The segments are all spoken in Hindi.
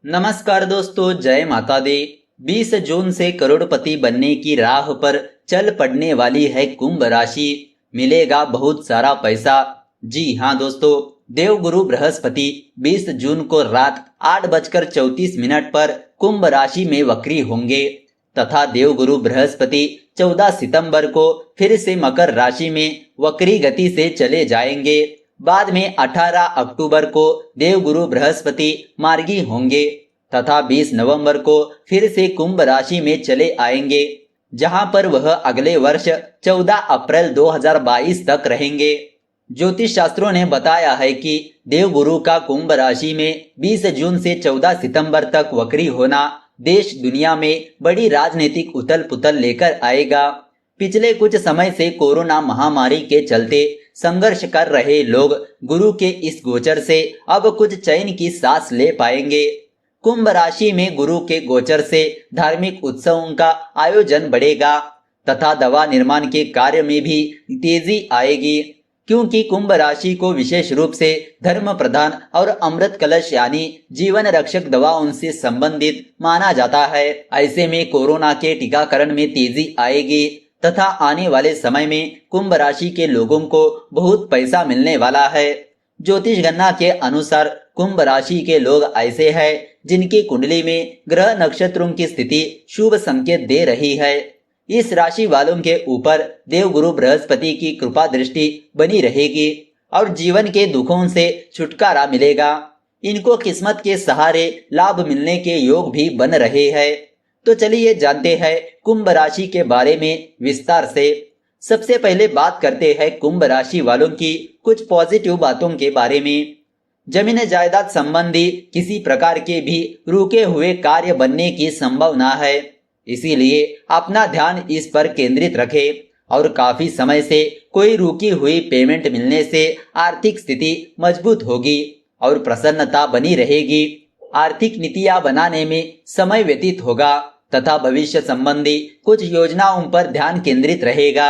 नमस्कार दोस्तों, जय माता दी। 20 जून से करोड़पति बनने की राह पर चल पड़ने वाली है कुंभ राशि। मिलेगा बहुत सारा पैसा। जी हाँ दोस्तों, देवगुरु बृहस्पति 20 जून को रात 8:34 पर कुंभ राशि में वक्री होंगे तथा देवगुरु बृहस्पति 14 सितंबर को फिर से मकर राशि में वक्री गति से चले जाएंगे। बाद में 18 अक्टूबर को देवगुरु बृहस्पति मार्गी होंगे तथा 20 नवंबर को फिर से कुंभ राशि में चले आएंगे, जहां पर वह अगले वर्ष 14 अप्रैल 2022 तक रहेंगे। ज्योतिष शास्त्रों ने बताया है कि देवगुरु का कुंभ राशि में 20 जून से 14 सितंबर तक वक्री होना देश दुनिया में बड़ी राजनीतिक उथल पुथल लेकर आएगा। पिछले कुछ समय से कोरोना महामारी के चलते संघर्ष कर रहे लोग गुरु के इस गोचर से अब कुछ चैन की सांस ले पाएंगे। कुंभ राशि में गुरु के गोचर से धार्मिक उत्सवों का आयोजन बढ़ेगा तथा दवा निर्माण के कार्य में भी तेजी आएगी, क्योंकि कुंभ राशि को विशेष रूप से धर्म प्रधान और अमृत कलश यानी जीवन रक्षक दवाओं से संबंधित माना जाता है। ऐसे में कोरोना के टीकाकरण में तेजी आएगी तथा आने वाले समय में कुंभ राशि के लोगों को बहुत पैसा मिलने वाला है। ज्योतिष गणना के अनुसार कुंभ राशि के लोग ऐसे हैं जिनकी कुंडली में ग्रह नक्षत्रों की स्थिति शुभ संकेत दे रही है। इस राशि वालों के ऊपर देवगुरु बृहस्पति की कृपा दृष्टि बनी रहेगी और जीवन के दुखों से छुटकारा मिलेगा। इनको किस्मत के सहारे लाभ मिलने के योग भी बन रहे हैं। तो चलिए जानते हैं कुंभ राशि के बारे में विस्तार से। सबसे पहले बात करते हैं कुंभ राशि वालों की कुछ पॉजिटिव बातों के बारे में। जमीन जायदाद संबंधी किसी प्रकार के भी रुके हुए कार्य बनने की संभावना है, इसीलिए अपना ध्यान इस पर केंद्रित रखें और काफी समय से कोई रुकी हुई पेमेंट मिलने से आर्थिक स्थिति मजबूत होगी और प्रसन्नता बनी रहेगी। आर्थिक नीतियां बनाने में समय व्यतीत होगा तथा भविष्य संबंधी कुछ योजनाओं पर ध्यान केंद्रित रहेगा।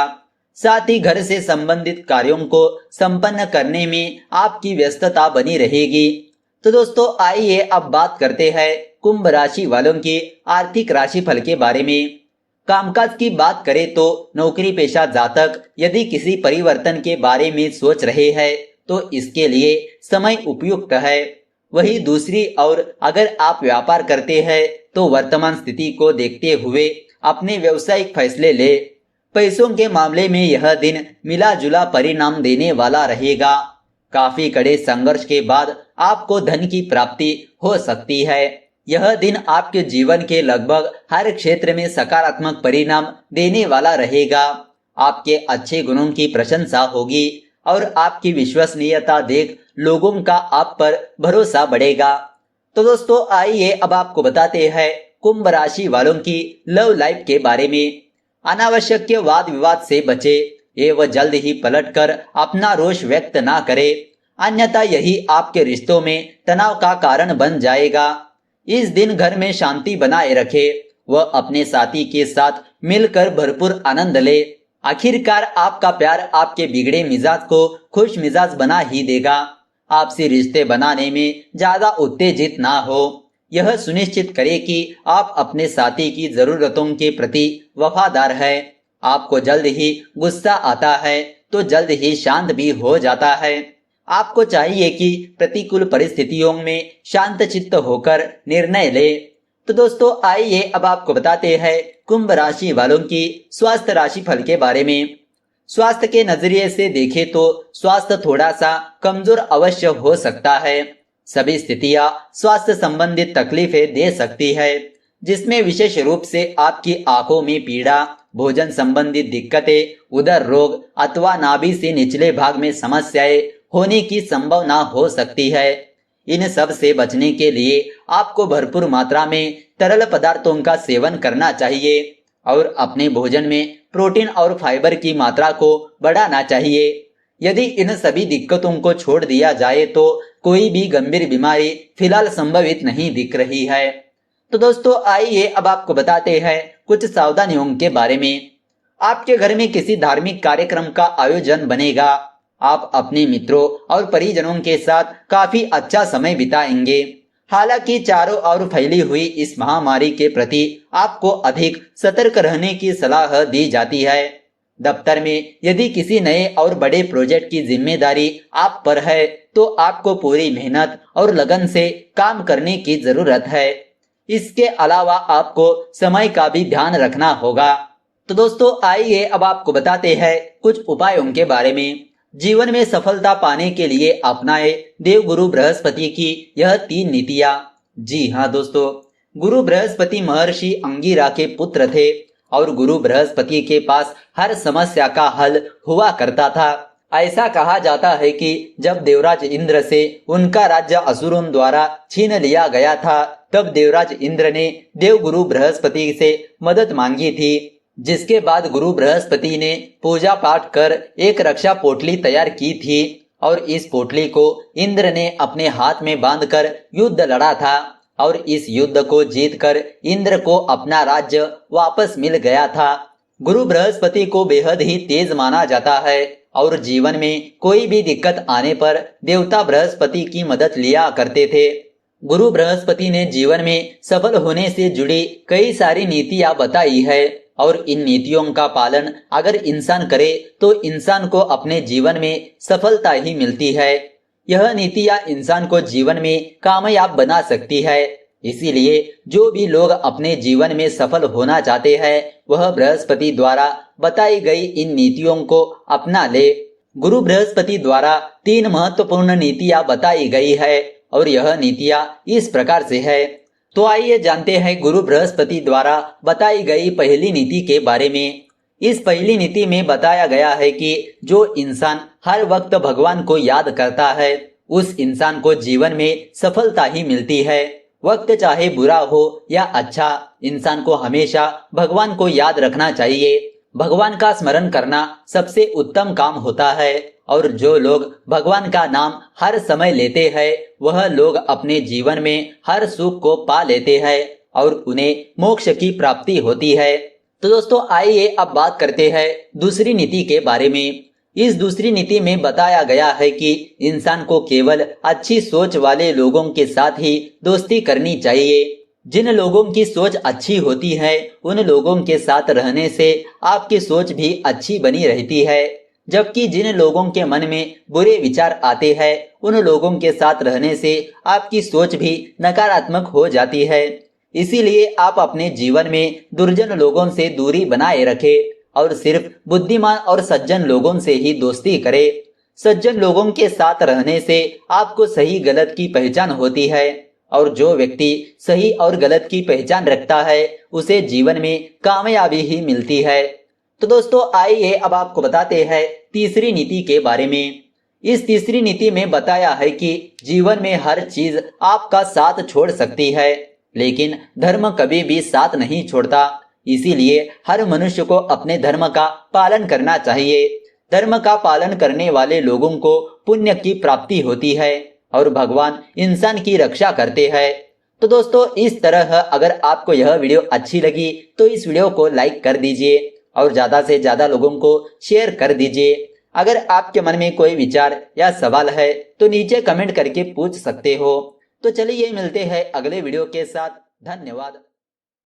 साथ ही घर से संबंधित कार्यों को संपन्न करने में आपकी व्यस्तता बनी रहेगी। तो दोस्तों आइए अब बात करते हैं कुंभ राशि वालों की आर्थिक राशिफल के बारे में। कामकाज की बात करें तो नौकरी पेशा जातक यदि किसी परिवर्तन के बारे में सोच रहे हैं तो इसके लिए समय उपयुक्त है। वही दूसरी ओर अगर आप व्यापार करते हैं तो वर्तमान स्थिति को देखते हुए अपने व्यवसायिक फैसले ले। पैसों के मामले में यह दिन मिला जुला परिणाम देने वाला रहेगा। काफी कड़े संघर्ष के बाद आपको धन की प्राप्ति हो सकती है। यह दिन आपके जीवन के लगभग हर क्षेत्र में सकारात्मक परिणाम देने वाला रहेगा। आपके अच्छे गुणों की प्रशंसा होगी और आपकी विश्वसनीयता देख लोगों का आप पर भरोसा बढ़ेगा। तो दोस्तों आइए अब आपको बताते हैं कुंभ राशि वालों की लव लाइफ के बारे में। अनावश्यक वाद विवाद से बचे एवं जल्द ही पलटकर अपना रोष व्यक्त ना करे, अन्यथा यही आपके रिश्तों में तनाव का कारण बन जाएगा। इस दिन घर में शांति बनाए रखे व अपने साथी के साथ मिलकर भरपूर आनंद ले। आखिरकार आपका प्यार आपके बिगड़े मिजाज को खुश मिजाज बना ही देगा। आपसे रिश्ते बनाने में ज्यादा उत्तेजित ना हो। यह सुनिश्चित करें कि आप अपने साथी की जरूरतों के प्रति वफादार हैं। आपको जल्द ही गुस्सा आता है तो जल्द ही शांत भी हो जाता है। आपको चाहिए कि प्रतिकूल परिस्थितियों में शांत चित्त होकर निर्णय ले। तो दोस्तों आइए अब आपको बताते हैं कुंभ राशि वालों की स्वास्थ्य राशि फल के बारे में। स्वास्थ्य के नजरिए से देखें तो स्वास्थ्य थोड़ा सा कमजोर अवश्य हो सकता है। सभी स्थितियां स्वास्थ्य संबंधित तकलीफें दे सकती है, जिसमें विशेष रूप से आपकी आंखों में पीड़ा, भोजन संबंधित दिक्कतें, उदर रोग अथवा नाभि से निचले भाग में समस्याएं होने की संभावना हो सकती है। इन सब से बचने के लिए आपको भरपूर मात्रा में तरल पदार्थों का सेवन करना चाहिए और अपने भोजन में प्रोटीन और फाइबर की मात्रा को बढ़ाना चाहिए। यदि इन सभी दिक्कतों को छोड़ दिया जाए तो कोई भी गंभीर बीमारी फिलहाल संभवित नहीं दिख रही है। तो दोस्तों आइए अब आपको बताते हैं कुछ सावधानियों के बारे में। आपके घर में किसी धार्मिक कार्यक्रम का आयोजन बनेगा। आप अपने मित्रों और परिजनों के साथ काफी अच्छा समय बिताएंगे। हालांकि चारों ओर फैली हुई इस महामारी के प्रति आपको अधिक सतर्क रहने की सलाह दी जाती है। दफ्तर में यदि किसी नए और बड़े प्रोजेक्ट की जिम्मेदारी आप पर है तो आपको पूरी मेहनत और लगन से काम करने की जरूरत है। इसके अलावा आपको समय का भी ध्यान रखना होगा। तो दोस्तों आइए अब आपको बताते हैं कुछ उपायों के बारे में। जीवन में सफलता पाने के लिए अपनाए देवगुरु बृहस्पति की यह 3 नीतियां। जी हाँ दोस्तों, गुरु बृहस्पति महर्षि अंगिरा के पुत्र थे और गुरु बृहस्पति के पास हर समस्या का हल हुआ करता था। ऐसा कहा जाता है कि जब देवराज इंद्र से उनका राज्य असुरों द्वारा छीन लिया गया था, तब देवराज इंद्र ने देवगुरु बृहस्पति से मदद मांगी थी, जिसके बाद गुरु बृहस्पति ने पूजा पाठ कर एक रक्षा पोटली तैयार की थी और इस पोटली को इंद्र ने अपने हाथ में बांधकर युद्ध लड़ा था और इस युद्ध को जीतकर इंद्र को अपना राज्य वापस मिल गया था। गुरु बृहस्पति को बेहद ही तेज माना जाता है और जीवन में कोई भी दिक्कत आने पर देवता बृहस्पति की मदद लिया करते थे। गुरु बृहस्पति ने जीवन में सफल होने से जुड़ी कई सारी नीतियां बताई है और इन नीतियों का पालन अगर इंसान करे तो इंसान को अपने जीवन में सफलता ही मिलती है। यह नीतियां इंसान को जीवन में कामयाब बना सकती है। इसीलिए जो भी लोग अपने जीवन में सफल होना चाहते हैं वह बृहस्पति द्वारा बताई गई इन नीतियों को अपना ले। गुरु बृहस्पति द्वारा 3 महत्वपूर्ण नीतियां बताई गई है और यह नीतियां इस प्रकार से है। तो आइए जानते हैं गुरु बृहस्पति द्वारा बताई गई पहली नीति के बारे में। इस पहली नीति में बताया गया है कि जो इंसान हर वक्त भगवान को याद करता है उस इंसान को जीवन में सफलता ही मिलती है। वक्त चाहे बुरा हो या अच्छा, इंसान को हमेशा भगवान को याद रखना चाहिए। भगवान का स्मरण करना सबसे उत्तम काम होता है और जो लोग भगवान का नाम हर समय लेते हैं वह लोग अपने जीवन में हर सुख को पा लेते हैं और उन्हें मोक्ष की प्राप्ति होती है। तो दोस्तों आइए अब बात करते हैं दूसरी नीति के बारे में। इस दूसरी नीति में बताया गया है कि इंसान को केवल अच्छी सोच वाले लोगों के साथ ही दोस्ती करनी चाहिए। जिन लोगों की सोच अच्छी होती है उन लोगों के साथ रहने से आपकी सोच भी अच्छी बनी रहती है, जबकि जिन लोगों के मन में बुरे विचार आते हैं उन लोगों के साथ रहने से आपकी सोच भी नकारात्मक हो जाती है। इसीलिए आप अपने जीवन में दुर्जन लोगों से दूरी बनाए रखें और सिर्फ बुद्धिमान और सज्जन लोगों से ही दोस्ती करें। सज्जन लोगों के साथ रहने से आपको सही गलत की पहचान होती है और जो व्यक्ति सही और गलत की पहचान रखता है उसे जीवन में कामयाबी ही मिलती है। तो दोस्तों आइए अब आपको बताते हैं तीसरी नीति के बारे में। इस तीसरी नीति में बताया है कि जीवन में हर चीज आपका साथ छोड़ सकती है, लेकिन धर्म कभी भी साथ नहीं छोड़ता। इसीलिए हर मनुष्य को अपने धर्म का पालन करना चाहिए। धर्म का पालन करने वाले लोगों को पुण्य की प्राप्ति होती है और भगवान इंसान की रक्षा करते हैं। तो दोस्तों इस तरह अगर आपको यह वीडियो अच्छी लगी तो इस वीडियो को लाइक कर दीजिए और ज्यादा से ज्यादा लोगों को शेयर कर दीजिए। अगर आपके मन में कोई विचार या सवाल है तो नीचे कमेंट करके पूछ सकते हो। तो चलिए मिलते हैं अगले वीडियो के साथ। धन्यवाद।